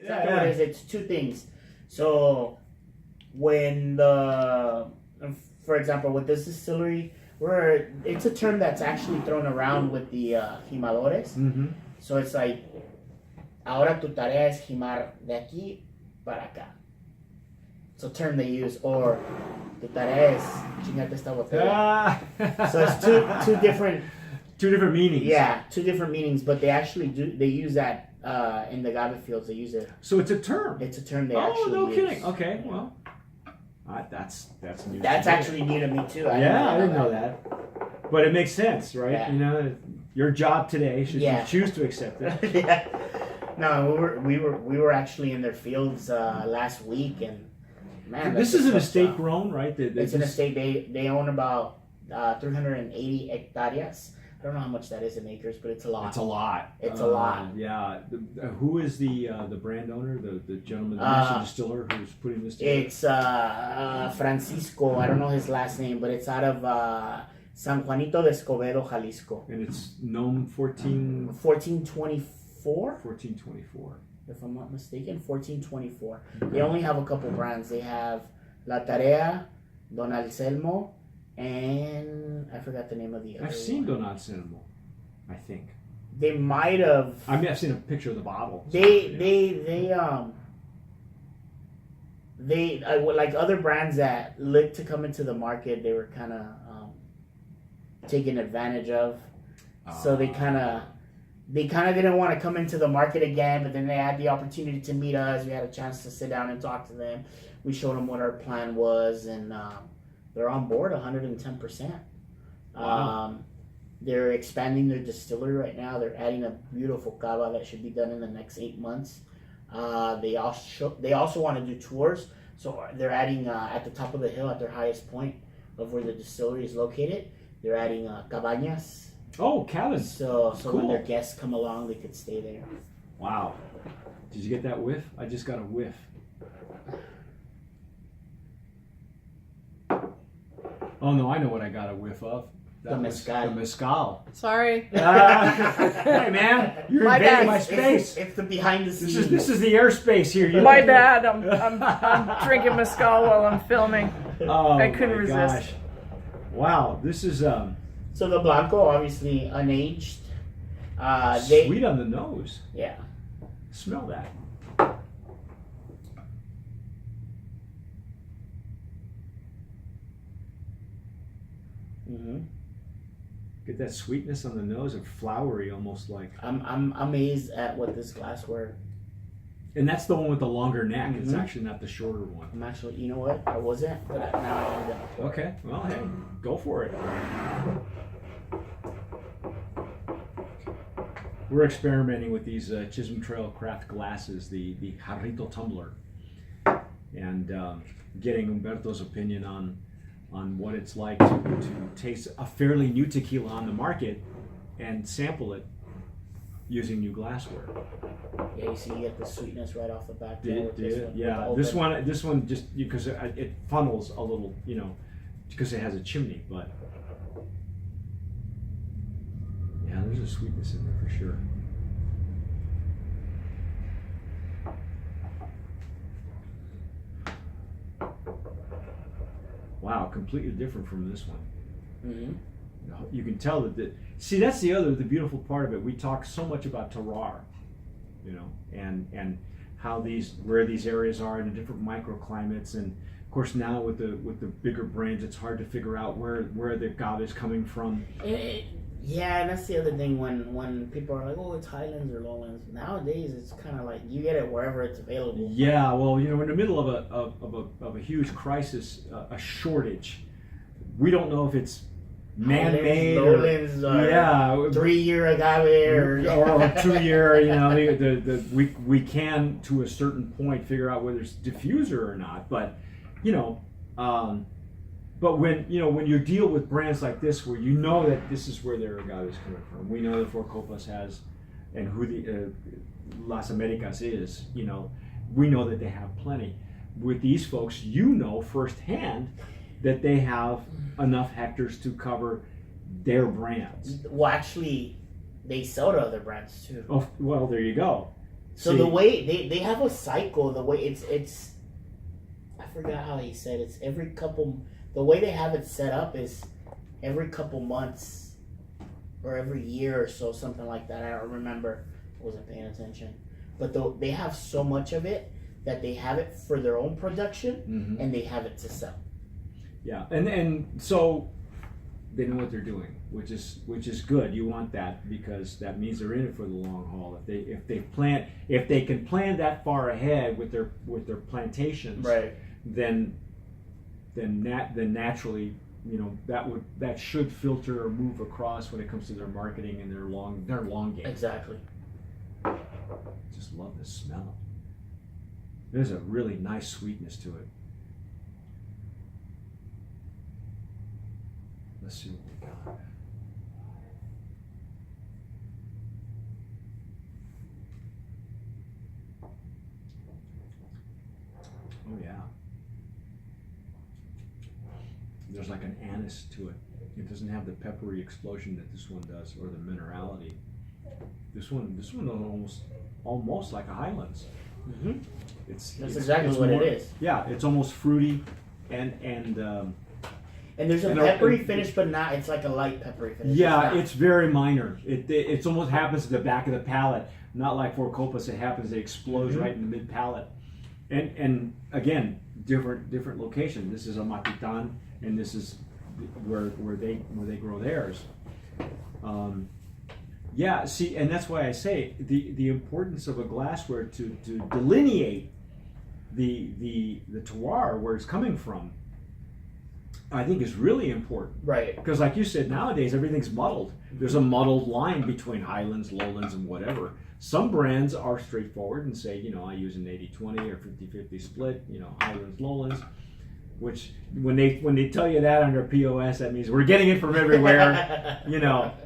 exactly what it is. It's two things. So when for example, with this distillery, it's a term that's actually thrown around with the jimadores. Mm-hmm. So it's like, ahora tu tarea es jimar de aquí para acá. It's a term they use. Or tu tarea es chingate esta botella. So it's two different. Two different meanings. Yeah, two different meanings, but they actually they use that in the agave fields. They use it. So it's a term. It's a term they actually no use. kidding. Okay, well, that's new. That's actually new to me too. I didn't know that. But it makes sense, right? Yeah. You know, your job today, should you choose to accept it. Yeah. No, we were actually in their fields last week, and man, this is an estate grown, right? It's an estate. They own about 380 hectares. I don't know how much that is in acres, but it's a lot. It's a lot. It's a lot. Yeah. Who is the brand owner, the gentleman, the master distiller who's putting this together? It's Francisco. I don't know his last name, but it's out of San Juanito de Escobedo, Jalisco. And it's known 1424? 1424. If I'm not mistaken, 1424. Okay. They only have a couple brands. They have La Tarea, Don Anselmo, and I forgot the name of the other I've seen one. Don Anselmo, I think. They might have. I mean, I've seen a picture of the bottle. They like other brands that looked to come into the market. They were kind of taken advantage of. So they kind of didn't want to come into the market again. But then they had the opportunity to meet us. We had a chance to sit down and talk to them. We showed them what our plan was, and they're on board 110%. Wow. They're expanding their distillery right now. They're adding a beautiful cava that should be done in the next 8 months. They also want to do tours. So they're adding at the top of the hill, at their highest point of where the distillery is located, they're adding cabañas. Oh, cabins. So cool. When their guests come along, they could stay there. Wow. Did you get that whiff? I just got a whiff. Oh, no, I know what I got a whiff of. The mezcal. The mezcal. Sorry. Hey, man, you're invading my space. It's the behind the scenes. This is the airspace here. My bad. I'm drinking mezcal while I'm filming. Oh, I couldn't resist. Gosh. Wow, this is So the Blanco, obviously unaged. Sweet on the nose. Yeah. Smell that. Mm-hmm. Get that sweetness on the nose and flowery, almost like. I'm amazed at what this glassware. And that's the one with the longer neck. Mm-hmm. It's actually not the shorter one. I'm actually, you know what? I wasn't, but now I am. Okay. Well, hey, go for it. We're experimenting with these Chisholm Trail craft glasses, the Jarrito tumbler, and getting Humberto's opinion on what it's like to taste a fairly new tequila on the market and sample it using new glassware. Yeah, you see, you get the sweetness right off the bat. Yeah, this one just because it funnels a little, because it has a chimney, but yeah, there's a sweetness in there for sure. Wow, completely different from this one. Mm-hmm. You can tell that. See, that's the beautiful part of it. We talk so much about terroir, and how where these areas are in the different microclimates, and of course now with the bigger brands, it's hard to figure out where the agave is coming from. Yeah, and that's the other thing when people are like, oh, it's highlands or lowlands. Nowadays, it's kind of like you get it wherever it's available. Yeah, well, in the middle of a huge crisis, a shortage, we don't know if it's man-made lowlands, or 3-year agave or 2-year. We can to a certain point figure out whether it's diffuser or not, but But when you deal with brands like this, where you know that this is where their agave is coming from, we know that Four Copas has, and who the Las Americas is, we know that they have plenty. With these folks, firsthand that they have enough hectares to cover their brands. Well, actually, they sell to other brands too. Oh, well, there you go. So See. the way they have a cycle, the way it's I forgot how he said it's every couple. The way they have it set up is every couple months or every year or so, something like that. I don't remember. I wasn't paying attention, but they have so much of it that they have it for their own production and they have it to sell. Yeah, and so they know what they're doing, which is good. You want that because that means they're in it for the long haul. If they can plan that far ahead with their plantations, Right. then naturally, that should filter or move across when it comes to their marketing and their long game. Exactly. Just love the smell. There's a really nice sweetness to it. Let's see what we got. Oh yeah. There's like an anise to it. It doesn't have the peppery explosion that this one does, or the minerality. This one is almost like a Highlands. Mm-hmm. That's exactly what it is. Yeah, it's almost fruity, and there's a peppery finish, but not. It's like a light peppery finish. Yeah, it's very minor. It almost happens at the back of the palate, not like Four Copas. It happens. It explodes right in the mid palate, and again, different location. This is a Matitan, and this is where they grow theirs. Yeah, see, and that's why I say the importance of a glassware to delineate the terroir, where it's coming from, I think is really important. Right. Because like you said, nowadays everything's muddled. There's a muddled line between Highlands, Lowlands, and whatever. Some brands are straightforward and say, I use an 80-20 or 50-50 split, Highlands, Lowlands. Which when they tell you that on their POS, that means we're getting it from everywhere,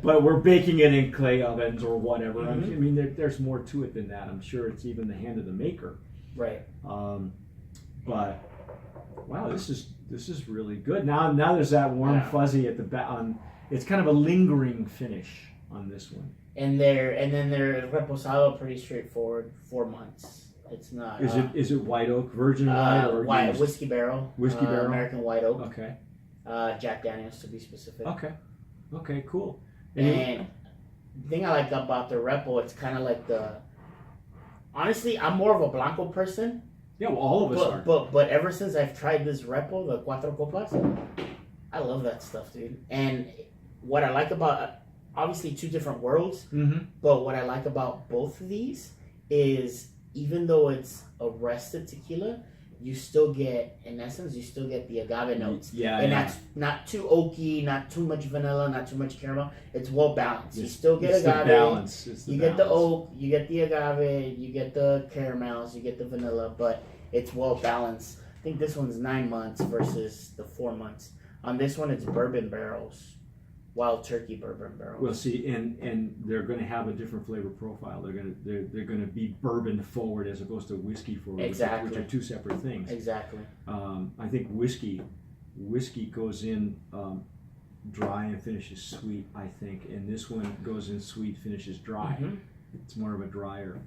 but we're baking it in clay ovens or whatever. I mean, there's more to it than that. I'm sure it's even the hand of the maker. Right. But wow, this is really good. Now there's that warm fuzzy at the back. It's kind of a lingering finish on this one. And then their reposado, pretty straightforward. 4 months. It's not. Is it white oak, virgin white, or white whiskey barrel? Whiskey barrel, American white oak. Okay. Jack Daniels, to be specific. Okay, cool. And the thing I like about the repo, it's kind of like honestly, I'm more of a Blanco person. Yeah, well, all of us are. But ever since I've tried this repo, the Cuatro Copas, I love that stuff, dude. And what I like about, obviously 2 different worlds, but what I like about both of these is, even though it's a rested tequila, you still get the agave notes. And that's not too oaky, not too much vanilla, not too much caramel. It's well balanced. You still get agave. The balance. You get the oak, you get the agave, you get the caramels, you get the vanilla, but it's well balanced. I think this one's 9 months versus the 4 months. On this one, it's bourbon barrels. Wild turkey bourbon barrels. Well, see, and they're going to have a different flavor profile. They're going to be bourbon forward as opposed to whiskey forward, exactly. which are 2 separate things. Exactly. I think whiskey goes in dry and finishes sweet. I think, and this one goes in sweet, finishes dry. It's more of a drier.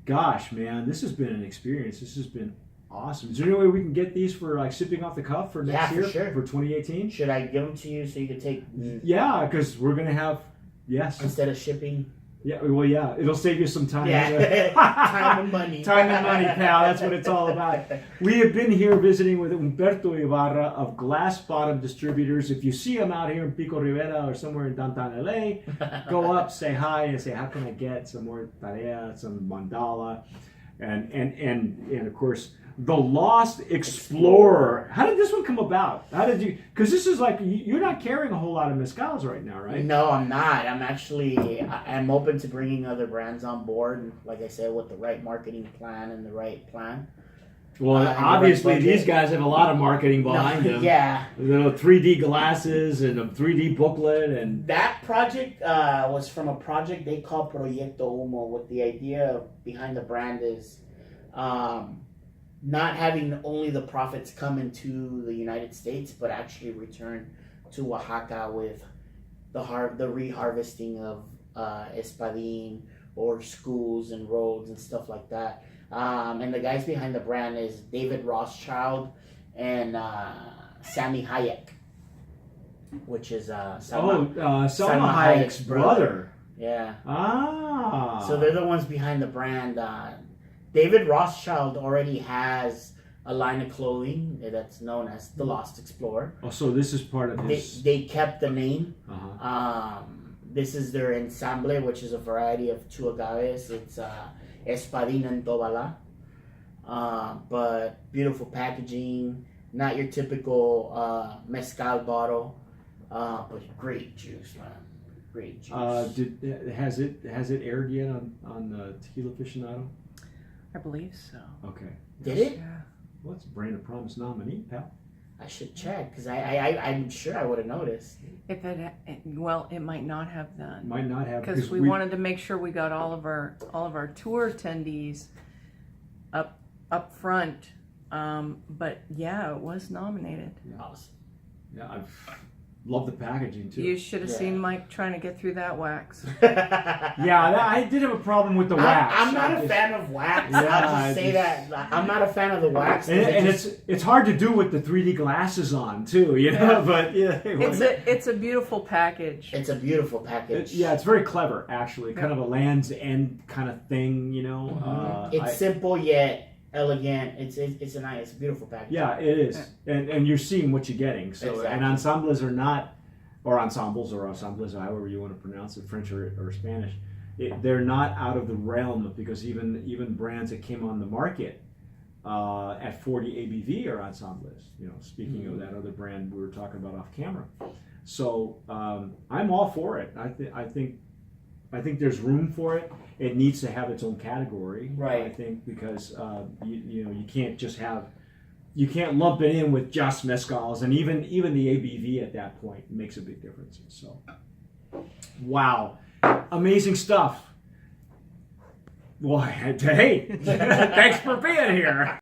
Gosh, man, this has been an experience. This has been awesome. Is there any way we can get these for like sipping off the cuff for next year? For sure. For 2018? Should I give them to you so you can take? Yeah, because we're gonna have instead of shipping. Yeah, well, yeah, it'll save you some time. Yeah, time and money. Time and money, pal. That's what it's all about. We have been here visiting with Humberto Ibarra of Glass Bottom Distributors. If you see him out here in Pico Rivera or somewhere in downtown LA, go up, say hi, and say, how can I get some more Tarea, some Mandala, and of course, The Lost Explorer. How did this one come about? How did you? Because this is like, you're not carrying a whole lot of mezcals right now, right? No, I'm not. I'm open to bringing other brands on board. Like I said, with the right marketing plan and the right plan. Well, obviously these guys have a lot of marketing behind them. Yeah. 3D glasses and a 3D booklet and. That project was from a project they call Proyecto Humo. With the idea behind the brand is. Not having only the profits come into the United States, but actually return to Oaxaca with the reharvesting of espadín or schools and roads and stuff like that. And the guys behind the brand is David Rothschild and Sammy Hayek, which is Salma Hayek's brother. Yeah. Ah. So they're the ones behind the brand. David Rothschild already has a line of clothing that's known as the Lost Explorer. Oh, so this is part of his. They kept the name. Uh-huh. This is their ensamble, which is a variety of two agaves. It's Espadín and Tobala. But beautiful packaging, not your typical mezcal bottle, but great juice, man. Great juice. Has it aired yet on Tequila Aficionado? I believe so. Okay. Did it? Yeah. Well, it's a Brand of Promise nominee, pal. I should check because I'm sure I would have noticed. If it might not have then. Might not have Because we wanted to make sure we got all of our tour attendees up front. But yeah, it was nominated. Yeah. Awesome. Yeah, I love the packaging too. You should have seen Mike trying to get through that wax. Yeah, I did have a problem with the wax. I'm not a fan of wax. Yeah, I'll just say that. I'm not a fan of the wax. And it's hard to do with the 3D glasses on too, you know. But yeah, It's a beautiful package. It's a beautiful package. it's very clever actually. Kind of a Land's End kind of thing, you know. It's simple yet elegant. It's a beautiful package. Yeah, it is, and you're seeing what you're getting. So Exactly. and ensembles are not, or ensembles, or however you want to pronounce it, French or Spanish. They're not out of the realm because even brands that came on the market at 40 ABV are ensembles. You know, speaking of that other brand we were talking about off camera. So I'm all for it. I think there's room for it. It needs to have its own category, Right. I think, because you can't lump it in with just mezcals, and even the ABV at that point makes a big difference. So, wow, amazing stuff. Well, hey, thanks for being here.